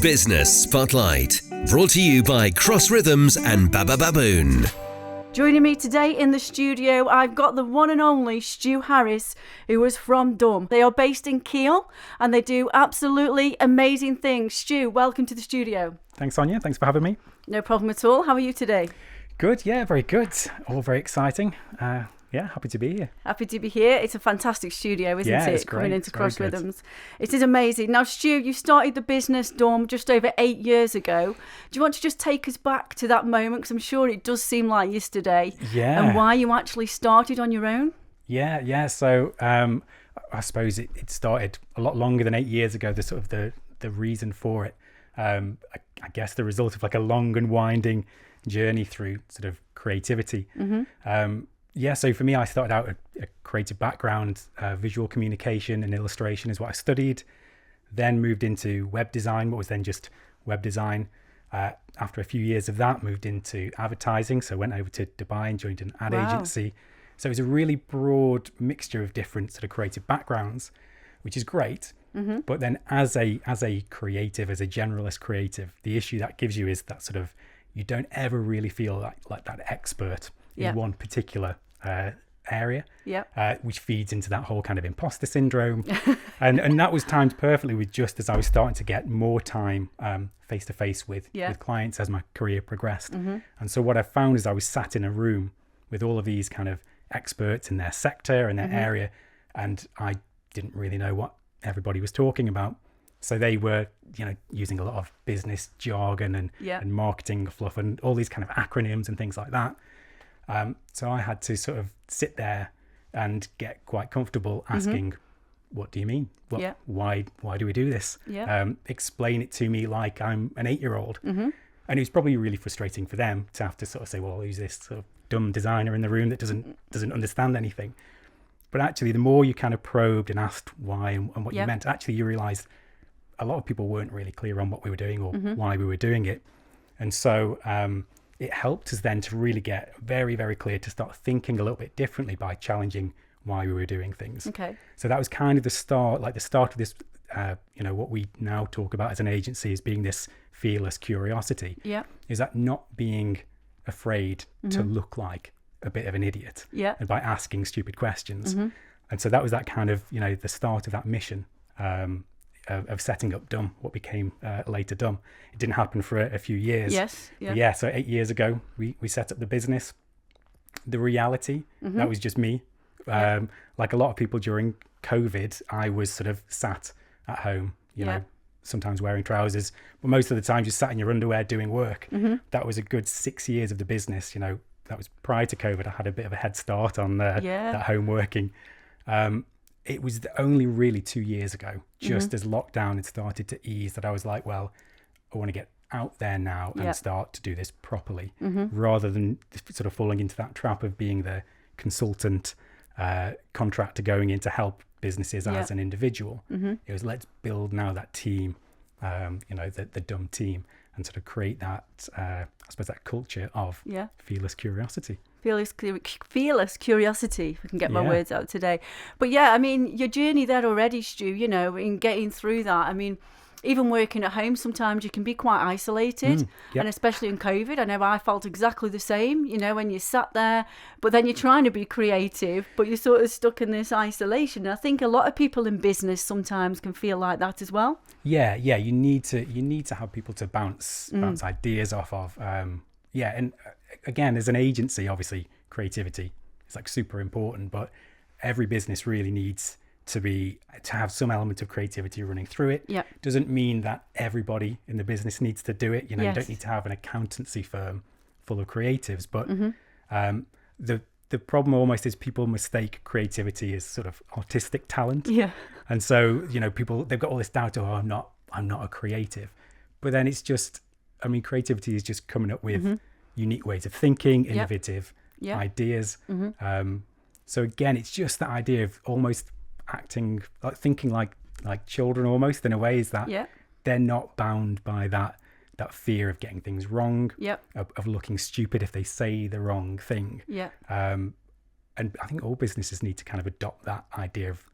Business Spotlight, brought to you by Cross Rhythms and Baba Baboon. Joining me today in the studio, I've got the one and only Stu Harris, who is from Dum. They are based in Kiel and they do absolutely amazing things. Stu, welcome to the studio. Thanks, Sonya. Thanks for having me. No problem at all. How are you today? Good, yeah, very good. All very exciting. Happy to be here. Happy to be here. It's a fantastic studio, isn't it? It's great. Coming into It's very Cross good. Rhythms. It is amazing. Now, Stu, you started the business Dum just over 8 years ago. Do you want to just take us back to that moment? Because I'm sure it does seem like yesterday. Yeah. And why you actually started on your own? Yeah. So I suppose it started a lot longer than 8 years ago. The reason for it, I guess, the result of like a long and winding journey through sort of creativity. So for me, I started out a creative background. Visual communication and illustration is what I studied. Then moved into web design, what was then just web design. After a few years of that, moved into advertising. So went over to Dubai and joined an ad agency. So it was a really broad mixture of different sort of creative backgrounds, which is great. But then as a creative, as a generalist creative, the issue that gives you is that sort of, you don't ever really feel like that expert in one particular area, which feeds into that whole kind of imposter syndrome. and that was timed perfectly with just as I was starting to get more time face to face with clients as my career progressed. And so what I found is I was sat in a room with all of these kind of experts in their sector and their area, and I didn't really know what everybody was talking about. So they were, using a lot of business jargon and marketing fluff and all these kind of acronyms and things like that. So I had to sort of sit there and get quite comfortable asking, what do you mean? Why do we do this? Explain it to me like I'm an 8-year-old. And it was probably really frustrating for them to have to sort of say, well, who's this sort of dumb designer in the room that doesn't understand anything? But actually, the more you kind of probed and asked why and what you meant, actually you realized a lot of people weren't really clear on what we were doing or why we were doing it. And so it helped us then to really get very, very clear to start thinking a little bit differently by challenging why we were doing things. Okay. So that was kind of the start of this, what we now talk about as an agency as being this fearless curiosity. Yeah. Is that not being afraid to look like a bit of an idiot. And by asking stupid questions. And so that was that kind of, the start of that mission of setting up Dum, what became later Dum. It didn't happen for a few years. So 8 years ago, we set up the business. The reality, that was just me. Like a lot of people during COVID, I was sort of sat at home, sometimes wearing trousers, but most of the time just sat in your underwear doing work. That was a good 6 years of the business. That was prior to COVID. I had a bit of a head start on that home working. It was only really 2 years ago, just as lockdown had started to ease, that I was like, well, I want to get out there now and start to do this properly, rather than sort of falling into that trap of being the consultant contractor going in to help businesses as an individual. It was, let's build now that team, the Dum team, and sort of create that, I suppose, that culture of fearless curiosity. Fearless curiosity, if I can get my words out today. But your journey there already, Stu, in getting through that, even working at home, sometimes you can be quite isolated. And especially in COVID, I know I felt exactly the same, when you sat there, but then you're trying to be creative, but you're sort of stuck in this isolation. And I think a lot of people in business sometimes can feel like that as well. Yeah, you need to have people to bounce ideas off of. And again, as an agency, obviously creativity is like super important, but every business really needs to have some element of creativity running through it. Doesn't mean that everybody in the business needs to do it. You don't need to have an accountancy firm full of creatives, but the problem almost is people mistake creativity as sort of artistic talent. And so, people, they've got all this doubt, I'm not a creative. But then it's just, creativity is just coming up with unique ways of thinking, innovative ideas. So again, it's just that idea of almost acting, like thinking like children almost, in a way, is that they're not bound by that fear of getting things wrong, of looking stupid if they say the wrong thing. And I think all businesses need to kind of adopt that idea of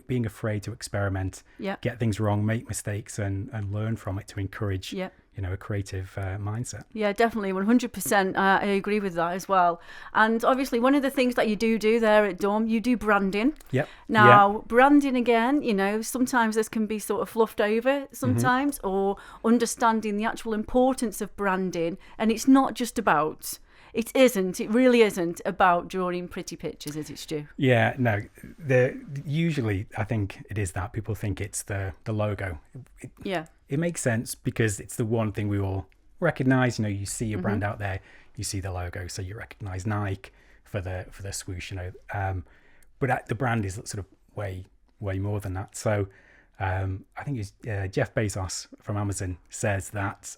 being afraid to experiment, Yeah. get things wrong, make mistakes, and learn from it to encourage Yeah. a creative mindset. Yeah, definitely, 100%. I agree with that as well. And obviously, one of the things that you do there at Dom, you do branding. Yep. Now, branding again, sometimes this can be sort of fluffed over sometimes, or understanding the actual importance of branding. And it's not just about, it really isn't about drawing pretty pictures, is it, Stu? Yeah, no. Usually, I think it is that people think it's the logo. It makes sense because it's the one thing we all recognize. You see a brand out there, you see the logo, so you recognize Nike for the swoosh. But the brand is sort of way more than that. So I think it's Jeff Bezos from Amazon says that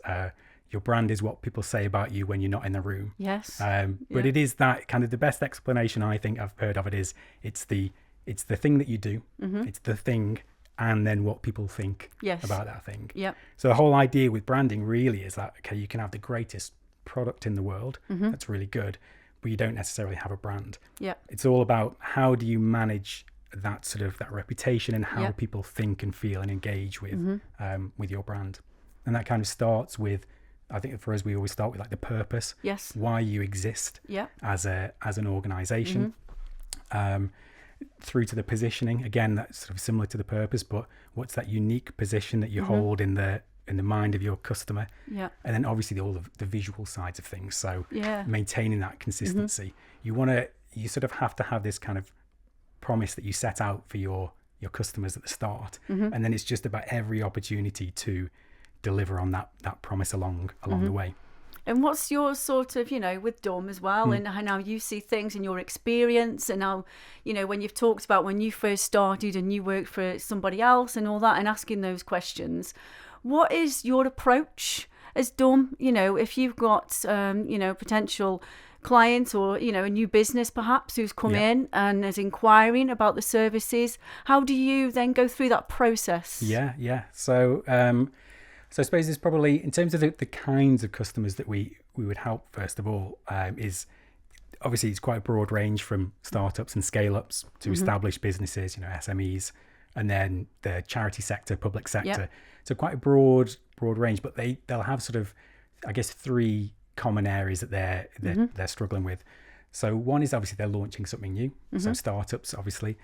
your brand is what people say about you when you're not in the room. Yes. But it is that kind of the best explanation I think I've heard of it is it's the thing that you do. It's the thing, and then what people think about that thing. Yeah. So the whole idea with branding really is that, okay, you can have the greatest product in the world. That's really good, but you don't necessarily have a brand. Yeah. It's all about how do you manage that reputation and how people think and feel and engage with your brand. And that kind of starts with, I think for us, we always start with like the purpose. Yes. Why you exist as an organization. Through to the positioning, again, that's sort of similar to the purpose, but what's that unique position that you hold in the mind of your customer? And then obviously all of the visual sides of things. So maintaining that consistency. You sort of have to have this kind of promise that you set out for your customers at the start, and then it's just about every opportunity to deliver on that promise along the way. And what's your sort of, with Dom as well, and how you see things in your experience, and how, when you've talked about when you first started and you worked for somebody else and all that, and asking those questions, what is your approach as Dom? If you've got, potential client or, a new business perhaps who's come in and is inquiring about the services, how do you then go through that process? Yeah. So I suppose there's probably, in terms of the kinds of customers that we would help, first of all, is obviously it's quite a broad range from startups and scale-ups to established businesses, SMEs, and then the charity sector, public sector. So quite a broad range, but they'll have sort of, I guess, three common areas that they're struggling with. So one is obviously they're launching something new. So startups, obviously,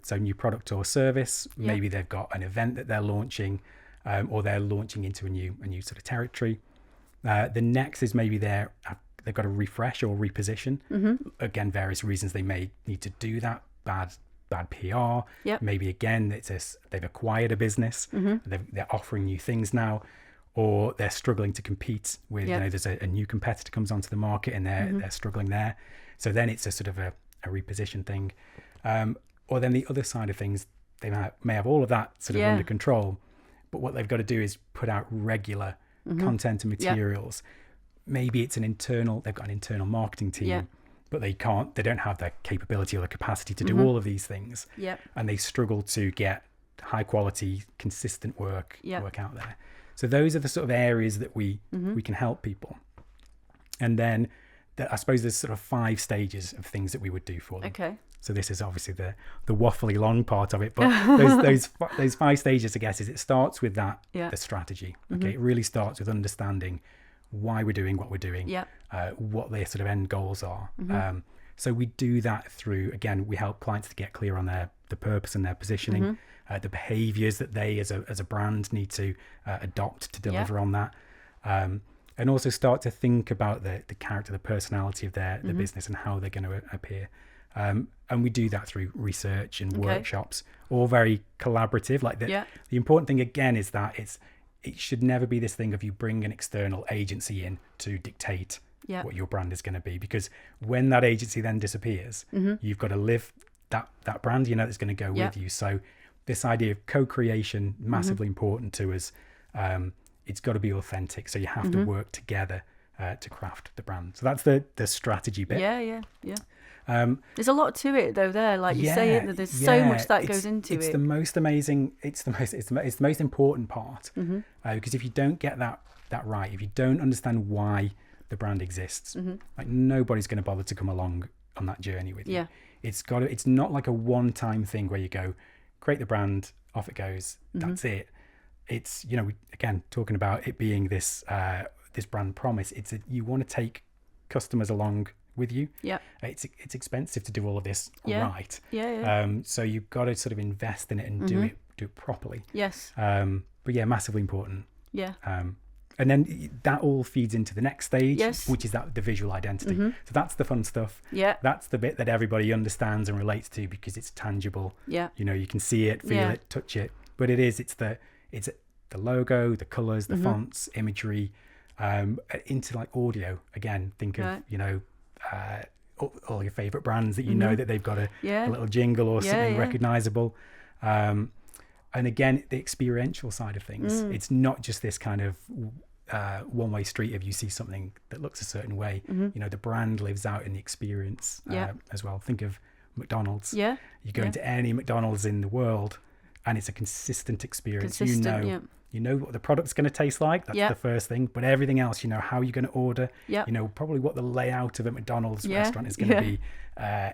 so new product or service. Maybe they've got an event that they're launching. Or they're launching into a new sort of territory. The next is maybe they've got to refresh or reposition. Again, various reasons they may need to do that. Bad PR. Maybe again they've acquired a business. They're offering new things now, or they're struggling to compete with. There's a new competitor comes onto the market and they're struggling there. So then it's a sort of a reposition thing. Or then the other side of things, they may have all of that sort of under control. But what they've got to do is put out regular content and materials. Maybe it's they've got an internal marketing team, but they don't have the capability or the capacity to do all of these things. And they struggle to get high quality, consistent work out there. So those are the sort of areas that we can help people. And then I suppose there's sort of 5 stages of things that we would do for them. Okay. So this is obviously the waffly long part of it, but those 5 stages, I guess, is it starts with the strategy. Okay, it really starts with understanding why we're doing what we're doing, what their sort of end goals are. So we do that through, again, we help clients to get clear on the purpose and their positioning, the behaviours that they as a brand need to adopt to deliver on that, and also start to think about the character, the personality of their business and how they're going to appear. And we do that through research and workshops, all very collaborative. Like the important thing again is that it should never be this thing of you bring an external agency in to dictate what your brand is going to be, because when that agency then disappears, you've got to live that brand, that's going to go with you. So this idea of co-creation, massively important to us. It's got to be authentic. So you have to work together to craft the brand. So that's the strategy bit. Yeah. There's a lot to it though there, like you say it, there's so much that goes into it. It's the most amazing, it's the most important part, because if you don't get that right, if you don't understand why the brand exists, like nobody's going to bother to come along on that journey with you. It's not like a one-time thing where you go, create the brand, off it goes. That's it. It's, again, talking about it being this this brand promise. You want to take customers along with you. Yeah. It's expensive to do all of this right. Yeah. So you've got to sort of invest in it and do it properly. Yes. But yeah, massively important. Yeah. And then that all feeds into the next stage, Yes. which is the visual identity. So that's the fun stuff. Yeah. That's the bit that everybody understands and relates to because it's tangible. Yeah. You can see it, feel it, touch it. But it's the logo, the colors, the fonts, imagery, into like audio. Again, think of, all your favorite brands that know that they've got a little jingle or something recognizable. And again, the experiential side of things. It's not just this kind of one-way street if you see something that looks a certain way. The brand lives out in the experience as well. Think of McDonald's. Yeah. You go into any McDonald's in the world and it's a consistent experience. You know what the product's going to taste like. That's the first thing. But everything else, how you're going to order. Yeah. Probably what the layout of a McDonald's restaurant is going to be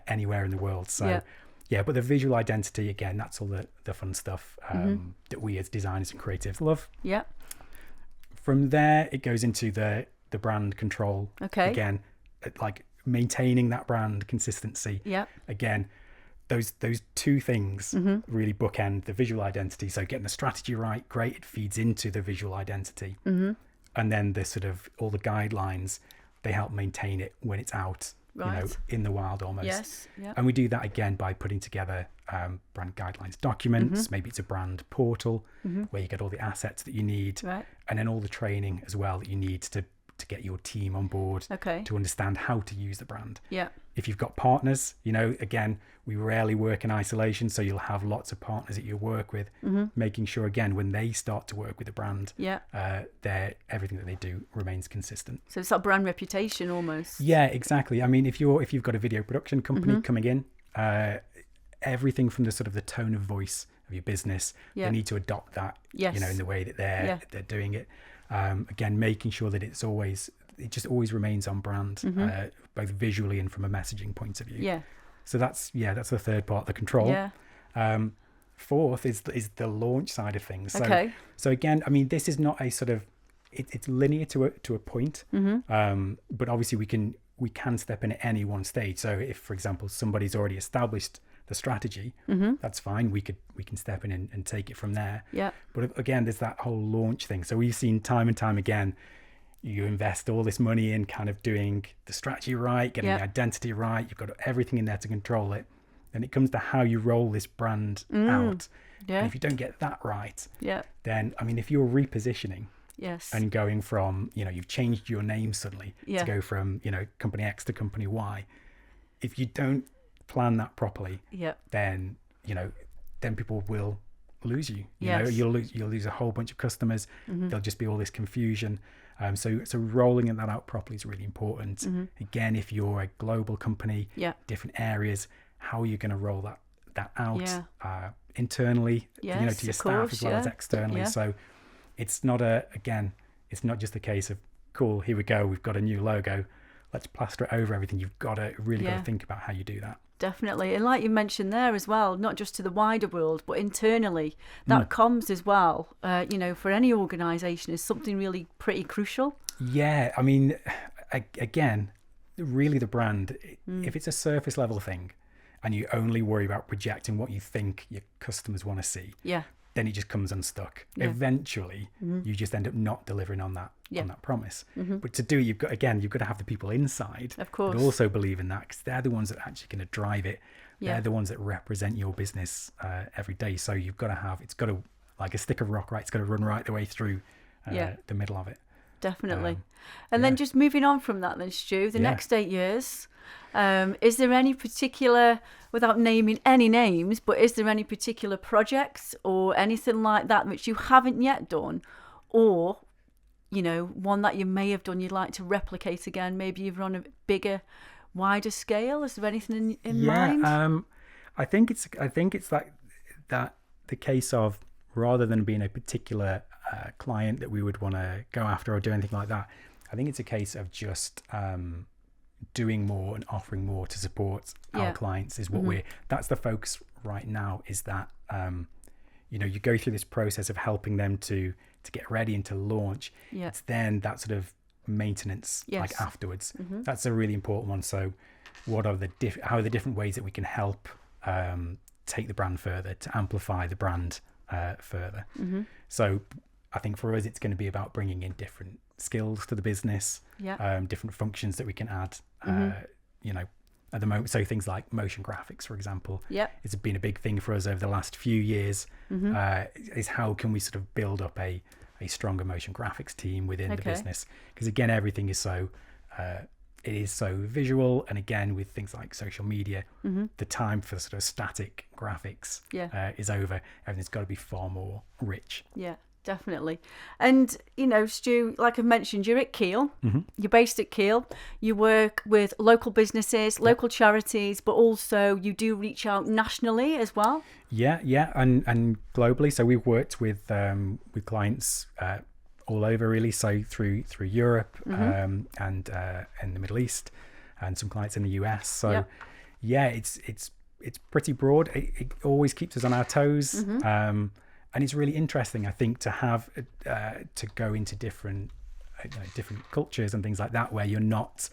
anywhere in the world. So but the visual identity, again, that's all the fun stuff that we as designers and creatives love. Yeah. From there, it goes into the brand control. Okay. Again, like maintaining that brand consistency. Yeah. Again, those two things really bookend the visual identity. So getting the strategy right, great, it feeds into the visual identity. And then the sort of all the guidelines, they help maintain it when it's out, in the wild almost. Yes. Yeah. And we do that again by putting together brand guidelines documents. Maybe it's a brand portal where you get all the assets that you need, and then all the training as well that you need to get your team on board to understand how to use the brand. Yeah. If you've got partners, again, we rarely work in isolation, so you'll have lots of partners that you work with, making sure, again, when they start to work with the brand, everything that they do remains consistent. So it's that brand reputation almost. Yeah, exactly. I mean, if you've got a video production company coming in, everything from the sort of the tone of voice of your business, they need to adopt that, in the way that they're doing it. Again, making sure that it just always remains on brand, both visually and from a messaging point of view. Yeah. So that's the third part, the control. Yeah. Fourth is the launch side of things. Okay. So again, I mean, this is not a sort of it's linear to a point, but obviously we can step in at any one stage. So if, for example, somebody's already established the strategy, that's fine. We can step in and take it from there. Yeah. But again, there's that whole launch thing. So we've seen time and time again, you invest all this money in kind of doing the strategy right, getting the identity right. You've got everything in there to control it. Then it comes to how you roll this brand out. Yeah. And if you don't get that right, then, I mean, if you're repositioning and going from, you've changed your name suddenly to go from, company X to company Y, if you don't plan that properly, then, then people will lose you. You'll lose a whole bunch of customers. There'll just be all this confusion. So rolling that out properly is really important. Again, if you're a global company, different areas, how are you going to roll that out internally, to your staff as well as externally. So it's not just a case of, cool, here we go, we've got a new logo, let's plaster it over everything. You've got to really got to think about how you do that. Definitely. And like you mentioned there as well, not just to the wider world, but internally, that comms as well, for any organisation is something really pretty crucial. Yeah. I mean, again, really the brand, if it's a surface level thing and you only worry about projecting what you think your customers want to see, then it just comes unstuck. Eventually, you just end up not delivering on that promise. But to do it, you've got to have the people inside, of course, that also believe in that, because they're the ones that are actually going to drive it. They're the ones that represent your business every day. So you've got to have, it's got to, like a stick of rock, right? It's got to run right the way through the middle of it. Definitely. And then just moving on from that then, Stu, the next 8 years, is there any particular, without naming any names, but is there any particular projects or anything like that which you haven't yet done, or, one that you may have done you'd like to replicate again, maybe you've run a bigger, wider scale? Is there anything in mind? I think it's like that the case of, rather than being a particular client that we would want to go after or do anything like that, I think it's a case of just doing more and offering more to support our clients is what that's the focus right now, is that you go through this process of helping them to get ready and to launch. It's then that sort of maintenance like afterwards. That's a really important one. So what are how are the different ways that we can help take the brand further, to amplify the brand further? So I think for us it's going to be about bringing in different skills to the business, different functions that we can add, at the moment. So things like motion graphics, for example, it's been a big thing for us over the last few years. Is how can we sort of build up a stronger motion graphics team within the business, because again everything is so it is so visual, and again with things like social media, the time for sort of static graphics is over. Everything's got to be far more rich. Definitely. And, Stu, like I've mentioned, you're at Kiel. You're based at Kiel. You work with local businesses, local charities, but also you do reach out nationally as well. And globally. So we've worked with clients all over, really. So through Europe and in the Middle East, and some clients in the US. So it's pretty broad. It always keeps us on our toes. And it's really interesting, I think, to have to go into different cultures and things like that, where you're not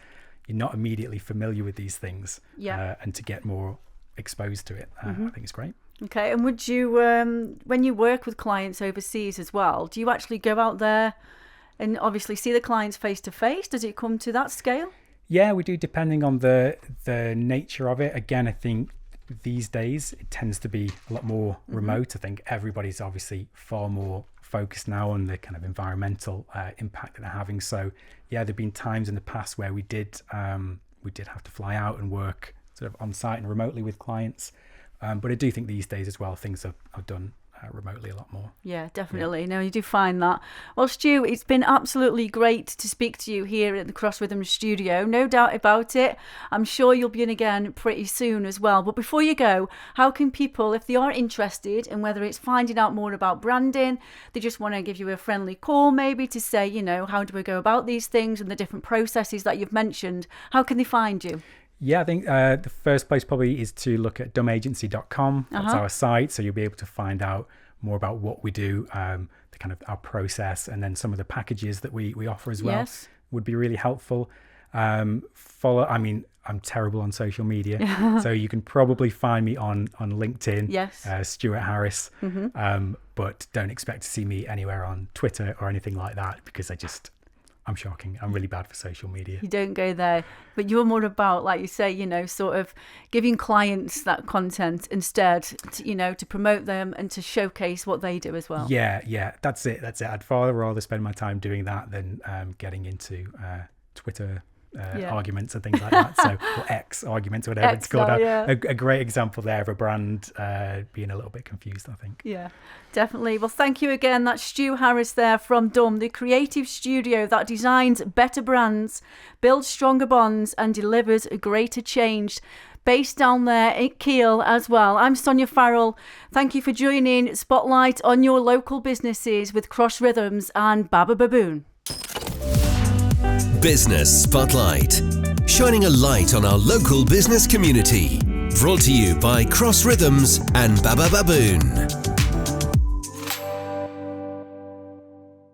immediately familiar with these things, and to get more exposed to it. I think it's great. Okay, and would you, when you work with clients overseas as well, do you actually go out there and obviously see the clients face to face? Does it come to that scale? Yeah, we do, depending on the nature of it. Again, I think these days it tends to be a lot more remote. I think everybody's obviously far more focused now on the kind of environmental impact that they're having. So there've been times in the past where we did have to fly out and work sort of on site and remotely with clients, but I do think these days as well things are done remotely a lot more. Yeah, definitely. No, you do find that. Well, Stu, it's been absolutely great to speak to you here at the Cross Rhythms studio. No doubt about it. I'm sure you'll be in again pretty soon as well. But before you go, how can people, if they are interested in whether it's finding out more about branding, they just want to give you a friendly call maybe to say, how do we go about these things and the different processes that you've mentioned, how can they find you? Yeah, I think the first place probably is to look at dumagency.com. That's our site. So you'll be able to find out more about what we do, the kind of our process, and then some of the packages that we offer as well. Would be really helpful. I'm terrible on social media. So you can probably find me on LinkedIn, Stu Harris. But don't expect to see me anywhere on Twitter or anything like that, because I'm shocking. I'm really bad for social media. You don't go there, but you're more about, like you say, sort of giving clients that content instead, to promote them and to showcase what they do as well. Yeah, that's it. I'd far rather spend my time doing that than getting into Twitter arguments and things like that. So, or X arguments, whatever it's called. A great example there of a brand being a little bit confused, I think. Yeah, definitely. Well, thank you again. That's Stu Harris there from DUM, the creative studio that designs better brands, builds stronger bonds, and delivers a greater change. Based down there at Kiel as well. I'm Sonya Farrell. Thank you for joining Spotlight on your local businesses with Cross Rhythms and Baba Baboon. Business Spotlight, shining a light on our local business community. Brought to you by Cross Rhythms and Baba Baboon.